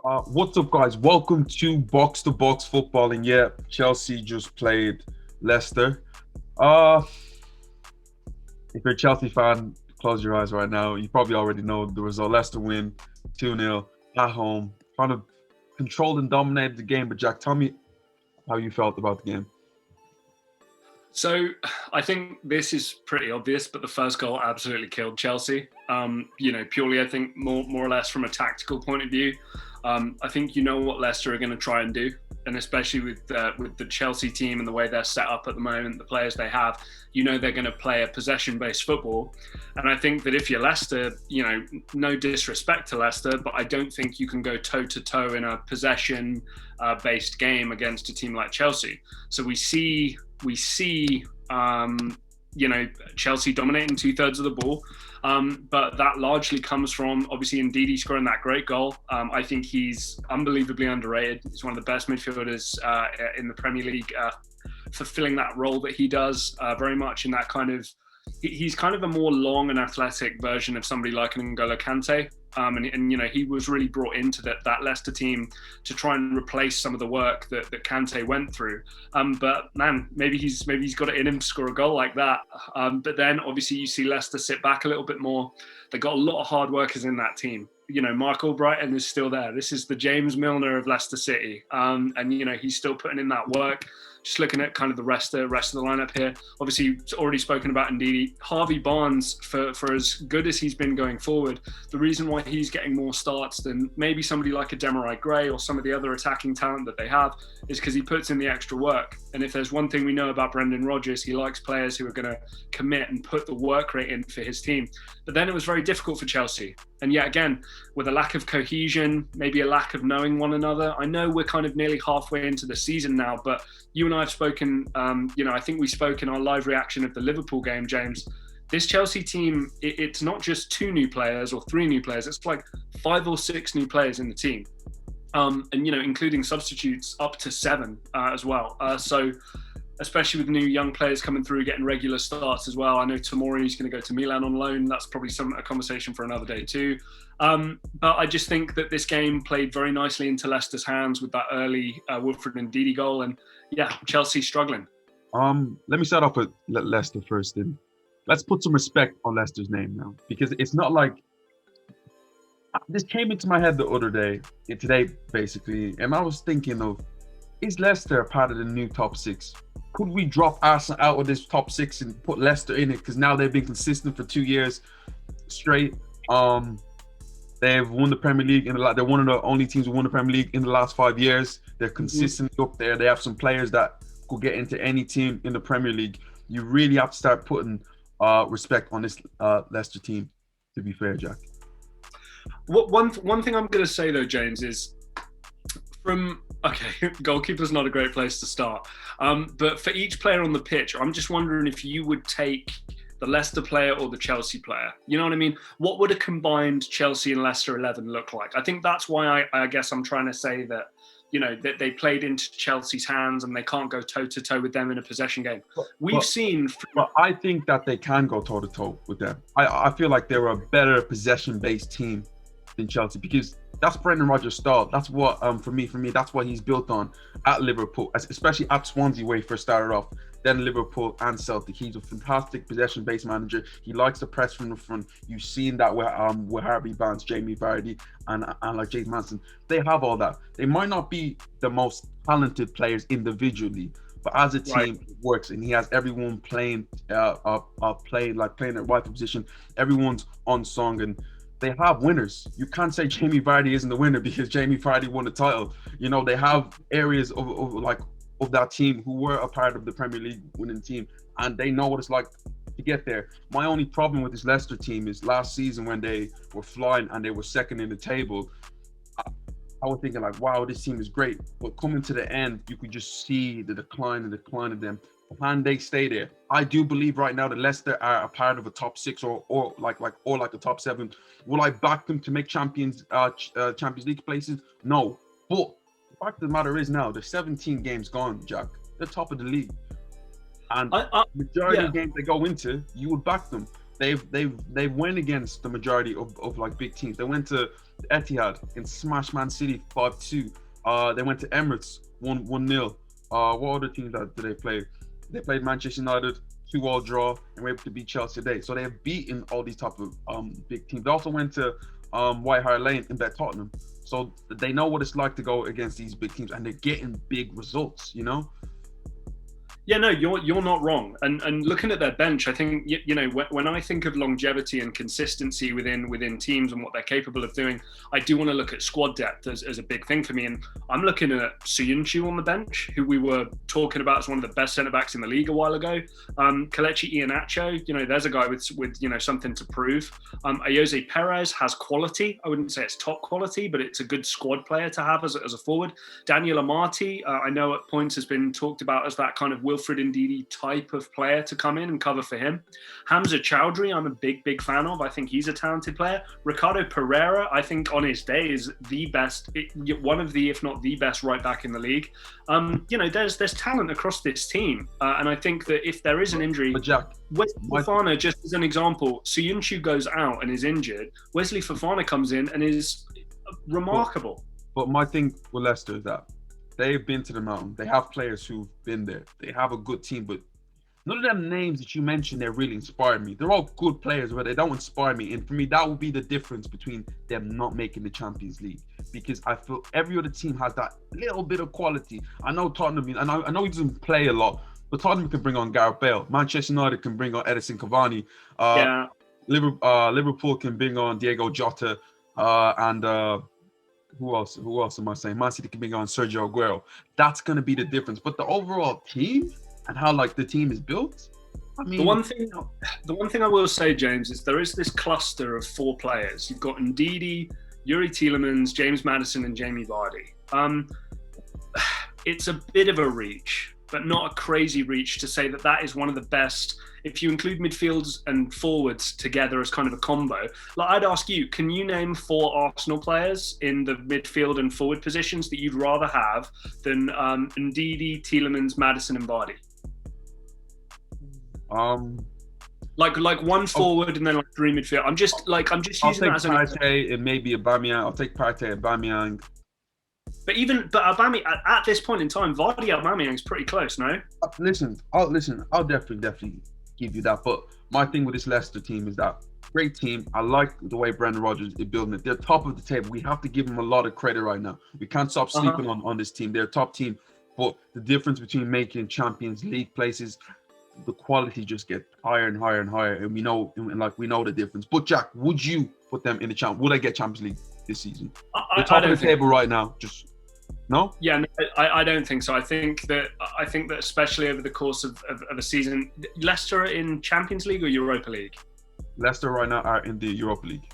What's up, guys? Welcome to Box Football. And yeah, Chelsea just played Leicester. Uh, if you're a Chelsea fan, close your eyes right now. You probably already know the result. Leicester win 2-0 at home. Kind of controlled and dominated the game. But Jack, tell me how you felt about the game. So I think this is pretty obvious, but the first goal absolutely killed Chelsea. Purely I think more or less from a tactical point of view. I think you know what Leicester are going to try and do, and especially with the Chelsea team and the way they're set up at the moment, the players they have, they're going to play a possession-based football. And I think that if you're Leicester, no disrespect to Leicester, but I don't think you can go toe-to-toe in a possession-based game against a team like Chelsea. So we see Chelsea dominating 2/3 of the ball. But that largely comes from, obviously, Ndidi scoring that great goal. I think he's unbelievably underrated. He's one of the best midfielders in the Premier League, fulfilling that role that he does very much in that kind of... He's kind of a more long and athletic version of somebody like an N'Golo Kante. He was really brought into that Leicester team to try and replace some of the work that Kante went through. But man, maybe he's got it in him to score a goal like that. But then obviously you see Leicester sit back a little bit more. They got a lot of hard workers in that team. Mark Albrighton is still there. This is the James Milner of Leicester City. He's still putting in that work. Just looking at kind of the rest of the lineup here. Obviously, already spoken about Ndidi. Harvey Barnes, for as good as he's been going forward, the reason why he's getting more starts than maybe somebody like a Demarai Gray or some of the other attacking talent that they have is because he puts in the extra work. And if there's one thing we know about Brendan Rodgers, he likes players who are going to commit and put the work rate in for his team. But then it was very difficult for Chelsea. And yet again, with a lack of cohesion, maybe a lack of knowing one another. I know we're kind of nearly halfway into the season now, but you and I have spoken, I think we spoke in our live reaction of the Liverpool game, James. This Chelsea team, it's not just 2 new players or 3 new players. It's like 5 or 6 new players in the team. Including substitutes up to 7 as well. So especially with new young players coming through, getting regular starts as well. I know Tomori is going to go to Milan on loan. That's probably a conversation for another day too. But I just think that this game played very nicely into Leicester's hands with that early Wilfred and Ndidi goal. And yeah, Chelsea struggling. Let me start off with Leicester first. Then let's put some respect on Leicester's name now, because it's not like this came into my head the other day, today basically, and I was thinking of, is Leicester a part of the new top 6? Could we drop Arsenal out of this top 6 and put Leicester in it? Because now they've been consistent for 2 years straight. They've won the Premier League they're one of the only teams who won the Premier League in the last 5 years. They're consistently up there. They have some players that could get into any team in the Premier League. You really have to start putting respect on this Leicester team, to be fair, Jack. One thing I'm going to say though, James, is goalkeeper's not a great place to start. But for each player on the pitch, I'm just wondering if you would take the Leicester player or the Chelsea player. You know what I mean? What would a combined Chelsea and Leicester 11 look like? I think that's why I guess I'm trying to say that, that they played into Chelsea's hands and they can't go toe-to-toe with them in a possession game. But I think that they can go toe-to-toe with them. I feel like they're a better possession-based team than Chelsea, because that's Brendan Rodgers' style. That's what, for me, that's what he's built on at Liverpool, especially at Swansea, where he first started off, then Liverpool and Celtic. He's a fantastic possession-based manager. He likes to press from the front. You've seen that with Harvey Barnes, Jamie Vardy, and like James Manson. They have all that. They might not be the most talented players individually, but as a team, it works, and he has everyone playing their rightful position. Everyone's on song, and they have winners. You can't say Jamie Vardy isn't the winner because Jamie Vardy won the title. They have areas of that team who were a part of the Premier League winning team, and they know what it's like to get there. My only problem with this Leicester team is last season when they were flying and they were second in the table, I was thinking like, wow, this team is great. But coming to the end, you could just see the decline of them. Can they stay there? I do believe right now that Leicester are a part of a top 6 or like a top 7. Will I back them to make Champions League places? No. But the fact of the matter is now, there's 17 games gone, Jack. They're top of the league. And majority of games they go into, you would back them. they've went against the majority of like big teams. They went to Etihad and smashed Man City 5-2. They went to Emirates 1-0. What other teams did they play? They played Manchester United 2-all draw and were able to beat Chelsea today. So they have beaten all these type of big teams. They also went to White Hart Lane and bet Tottenham. So they know what it's like to go against these big teams, and they're getting big results, you know? Yeah, no, you're not wrong. And looking at their bench, I think you know when I think of longevity and consistency within teams and what they're capable of doing, I do want to look at squad depth as a big thing for me. And I'm looking at Soyuncu on the bench, who we were talking about as one of the best centre backs in the league a while ago. Kelechi Iheanacho, you know, there's a guy with you know something to prove. Ayoze Perez has quality. I wouldn't say it's top quality, but it's a good squad player to have as a forward. Daniel Amati, I know at points has been talked about as that kind of Wilfred Ndidi type of player to come in and cover for him. Hamza Chowdhury, I'm a big fan of. I think he's a talented player. Ricardo Pereira, I think on his day is the best, one of the, if not the best right back in the league. You know, there's talent across this team. And I think that if there is an injury, Wesley Fofana, just as an example, Soyuncu goes out and is injured. Wesley Fofana comes in and is remarkable. But my thing with Leicester is that they've been to the mountain. They have players who've been there. They have a good team, but none of them names that you mentioned, they really inspired me. They're all good players, but they don't inspire me. And for me, that would be the difference between them not making the Champions League. Because I feel every other team has that little bit of quality. I know Tottenham, and I know he doesn't play a lot, but Tottenham can bring on Gareth Bale. Manchester United can bring on Edison Cavani. Liverpool can bring on Diego Jota. Who else am I saying? Man City can bring on Sergio Aguero. That's going to be the difference. But the overall team and how like the team is built, I mean, the one thing I will say, James, is there is this cluster of 4 players. You've got Ndidi, Yuri Tielemans, James Maddison, and Jamie Vardy. It's a bit of a reach, but not a crazy reach to say that is one of the best. If you include midfields and forwards together as kind of a combo, like I'd ask you, can you name 4 Arsenal players in the midfield and forward positions that you'd rather have than Ndidi, Tielemans, Maddison, and Vardy? Like one forward and then like 3 midfield. I'm just using that as an example. Partey and maybe Aubameyang. I'll take Partey and Aubameyang. But Aubameyang at this point in time, Vardy Aubameyang is pretty close, no? Listen. I'll definitely give you that. But my thing with this Leicester team is that great team. I like the way Brendan Rodgers is building it. They're top of the table. We have to give them a lot of credit right now. We can't stop sleeping on this team. They're a top team. But the difference between making Champions League places, the quality just gets higher and higher and higher. And we know the difference. But Jack, would you put them in the champ? Would they get Champions League this season? They're top of the table right now. Just no? Yeah, no, I don't think so. I think that especially over the course of a season, Leicester are in Champions League or Europa League? Leicester right now are in the Europa League.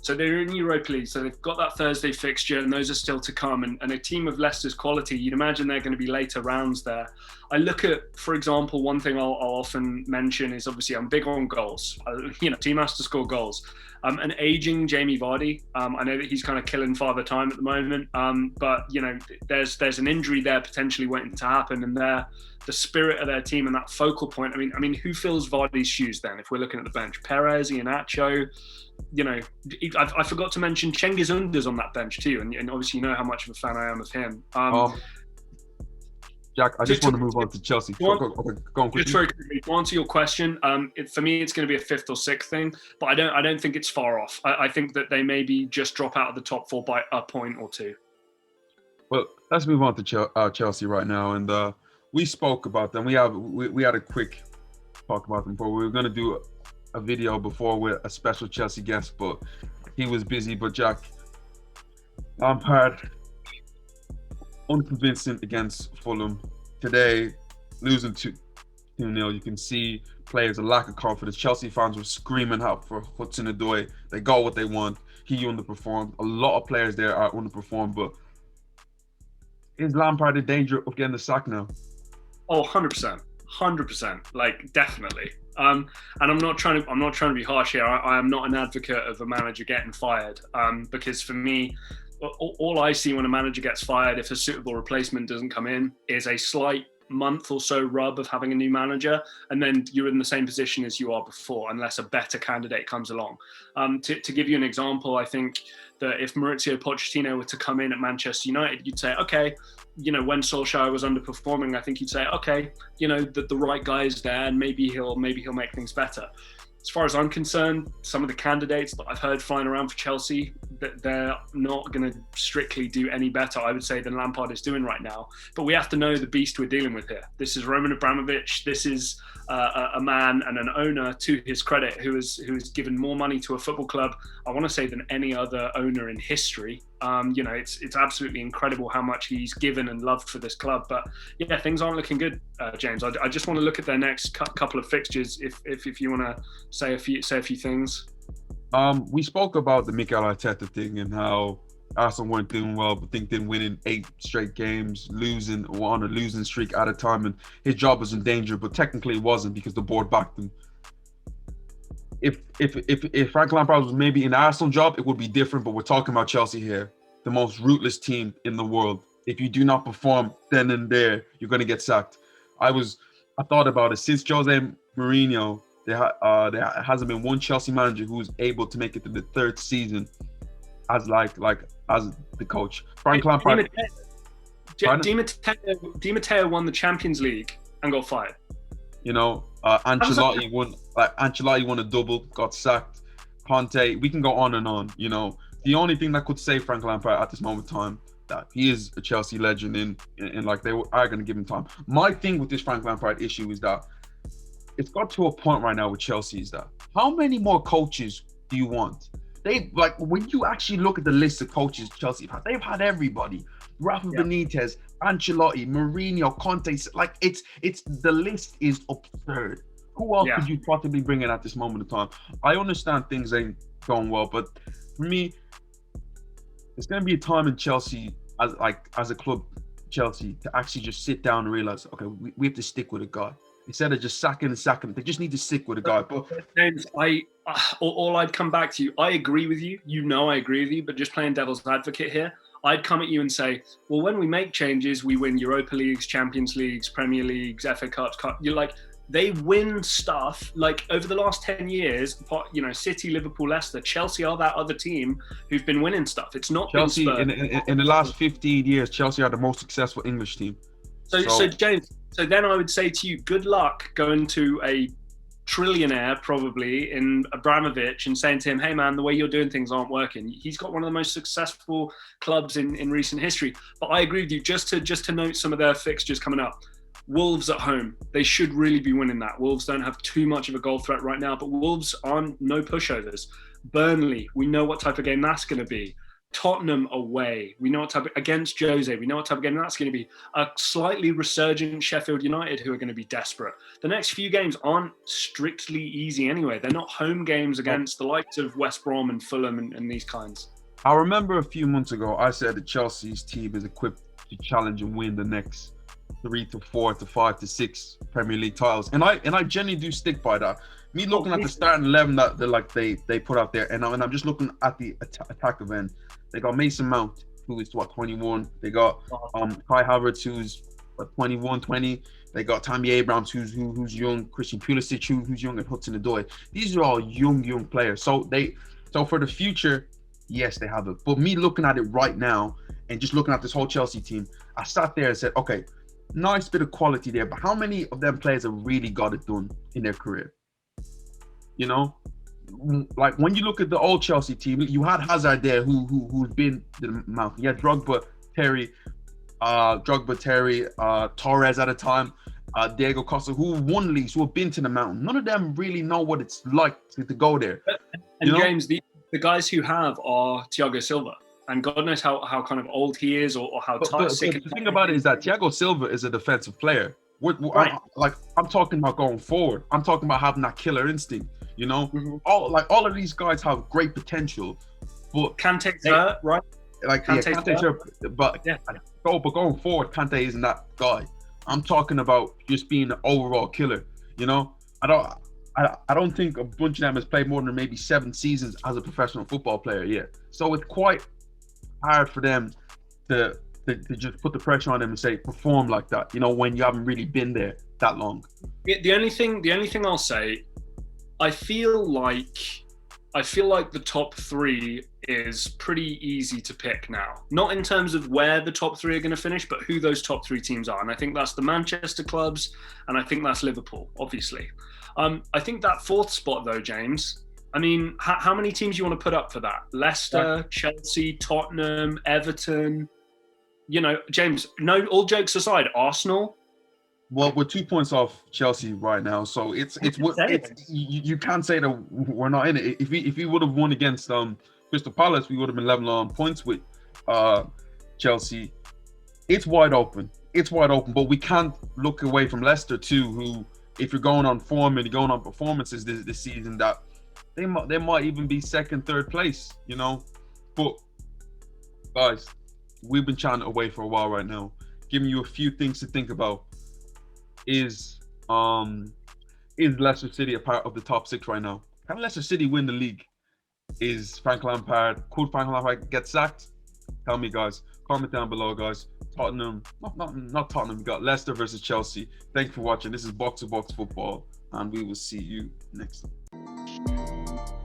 So they're in Europa League, so they've got that Thursday fixture, and those are still to come. And a team of Leicester's quality, you'd imagine they're going to be later rounds there. I look at, for example, one thing I'll often mention is obviously I'm big on goals. Team has to score goals. An aging Jamie Vardy. I know that he's kind of killing father time at the moment, but there's an injury there potentially waiting to happen, and the spirit of their team and that focal point. I mean, who fills Vardy's shoes then? If we're looking at the bench, Perez, Iheanacho. I forgot to mention Cengiz Under's on that bench too, and obviously you know how much of a fan I am of him. Jack, I just want to move on to Chelsea. Go on quickly. Just very quickly, to answer your question, for me it's going to be a 5th or 6th thing, but I don't think it's far off. I think that they maybe just drop out of the top 4 by a point or 2. Well, let's move on to Chelsea right now, and we spoke about them. We had a quick talk about them before. We were going to do a video before with a special Chelsea guest, but he was busy. But Jack, Lampard, unconvincing against Fulham today, losing 2-0. You can see players a lack of confidence. Chelsea fans were screaming out for Hudson-Odoi. They got what they want. He underperformed. A lot of players there are underperformed, but is Lampard in danger of getting the sack now? Oh, 100%. Like, definitely. And I'm not trying to be harsh here. I am not an advocate of a manager getting fired, because for me, all I see when a manager gets fired, if a suitable replacement doesn't come in, is a slight month or so rub of having a new manager, and then you're in the same position as you are before, unless a better candidate comes along. To give you an example, I think that if Maurizio Pochettino were to come in at Manchester United, you'd say, okay, when Solskjaer was underperforming, I think you'd say, okay, the right guy is there, and maybe he'll make things better. As far as I'm concerned, some of the candidates that I've heard flying around for Chelsea, that they're not going to strictly do any better, I would say, than Lampard is doing right now. But we have to know the beast we're dealing with here. This is Roman Abramovich. This is a man and an owner, to his credit, who has given more money to a football club, I want to say, than any other owner in history. It's absolutely incredible how much he's given and loved for this club. But yeah, things aren't looking good, James. I just want to look at their next couple of fixtures. If you want to say a few things. We spoke about the Mikel Arteta thing and how Arsenal weren't doing well, but didn't win in 8 straight games, on a losing streak at a time, and his job was in danger. But technically, it wasn't, because the board backed him. If Frank Lampard was maybe in the Arsenal job, it would be different. But we're talking about Chelsea here, the most ruthless team in the world. If you do not perform then and there, you're going to get sacked. I thought about it. Since Jose Mourinho, there hasn't been one Chelsea manager who's able to make it to the 3rd season as as the coach. Frank Lampard. Di Matteo won the Champions League and got fired. Ancelotti won a double, got sacked. Conte, we can go on and on. The only thing that could save Frank Lampard at this moment in time, that he is a Chelsea legend, and they are going to give him time. My thing with this Frank Lampard issue is that it's got to a point right now with Chelsea, is that how many more coaches do you want? When you actually look at the list of coaches Chelsea have had, they've had everybody. Rafa Benitez, Ancelotti, Mourinho, Conte. It's the list is absurd. Who else could you possibly bring in at this moment in time? I understand things ain't going well, but for me, there's going to be a time in Chelsea as a club, Chelsea, to actually just sit down and realize, okay, we have to stick with a guy. Instead of just sacking, they just need to stick with a guy. But James, all I'd come back to you. I agree with you. I agree with you. But just playing devil's advocate here, I'd come at you and say, well, when we make changes, we win Europa Leagues, Champions Leagues, Premier Leagues, FA Cups. They win stuff. Over the last 10 years, City, Liverpool, Leicester, Chelsea are that other team who've been winning stuff. It's not Chelsea in the last 15 years. Chelsea are the most successful English team. So James, then I would say to you, good luck going to a trillionaire probably in Abramovich and saying to him, hey man, the way you're doing things aren't working. He's got one of the most successful clubs in recent history. But I agree with you, just to note some of their fixtures coming up. Wolves at home, they should really be winning that. Wolves don't have too much of a goal threat right now, but Wolves aren't no pushovers. Burnley, we know what type of game that's going to be. Tottenham away, we know what type of, against Jose, we know what type of game that's going to be. A slightly resurgent Sheffield United who are going to be desperate. The next few games aren't strictly easy anyway. They're not home games against the likes of West Brom and Fulham and these kinds. I remember a few months ago, I said that Chelsea's team is equipped to challenge and win the next 3 to 4 to 5 to 6 Premier League titles, and I genuinely do stick by that. Me looking at the starting 11 that they put out there, and I'm just looking at the attack event. They got Mason Mount, who is 21. They got Kai Havertz, who's 21, 20. They got Tammy Abrams, who's young. Christian Pulisic, who's young, and Hudson-Odoi. These are all young players. So for the future, yes, they have it. But me looking at it right now and just looking at this whole Chelsea team, I sat there and said, okay, nice bit of quality there, but how many of them players have really got it done in their career? When you look at the old Chelsea team, you had Hazard there who's been the mountain. You had Drogba, Terry, Torres at a time, Diego Costa, who won leagues, who have been to the mountain. None of them really know what it's like to go there. And James, the guys who have are Thiago Silva. And God knows how kind of old he is or how sick. The thing about it is that Thiago Silva is a defensive player. Right. I'm talking about going forward. I'm talking about having that killer instinct. Mm-hmm. All of these guys have great potential, but Kante's hurt, right? Kante's hurt, but going forward, Kante isn't that guy. I'm talking about just being an overall killer. I don't think a bunch of them has played more than maybe 7 seasons as a professional football player yet. So it's quite hard for them to to just put the pressure on them and say perform like that. You know, when you haven't really been there that long. The only thing I'll say, I feel like the top three is pretty easy to pick now. Not in terms of where the top three are going to finish, but who those top three teams are. And I think that's the Manchester clubs, and I think that's Liverpool, obviously. I think that fourth spot, though, James, I mean, how many teams do you want to put up for that? Leicester, Chelsea, Tottenham, Everton. You know, James, no, all jokes aside, Arsenal. Well, we're 2 points off Chelsea right now, so you can't say that we're not in it. If we would have won against Crystal Palace, we would have been level on points with Chelsea. It's wide open. But we can't look away from Leicester too, who, if you're going on form and you're going on performances this season, that they might even be second, third place. You know, but guys, we've been chatting away for a while right now, giving you a few things to think about. Is Leicester City a part of the top six right now? Can Leicester City win the league? Is Frank Lampard, could Frank Lampard get sacked? Tell me, guys. Comment down below, guys. Tottenham, not Tottenham. We got Leicester versus Chelsea. Thank you for watching. This is Box to Box Football, and we will see you next time.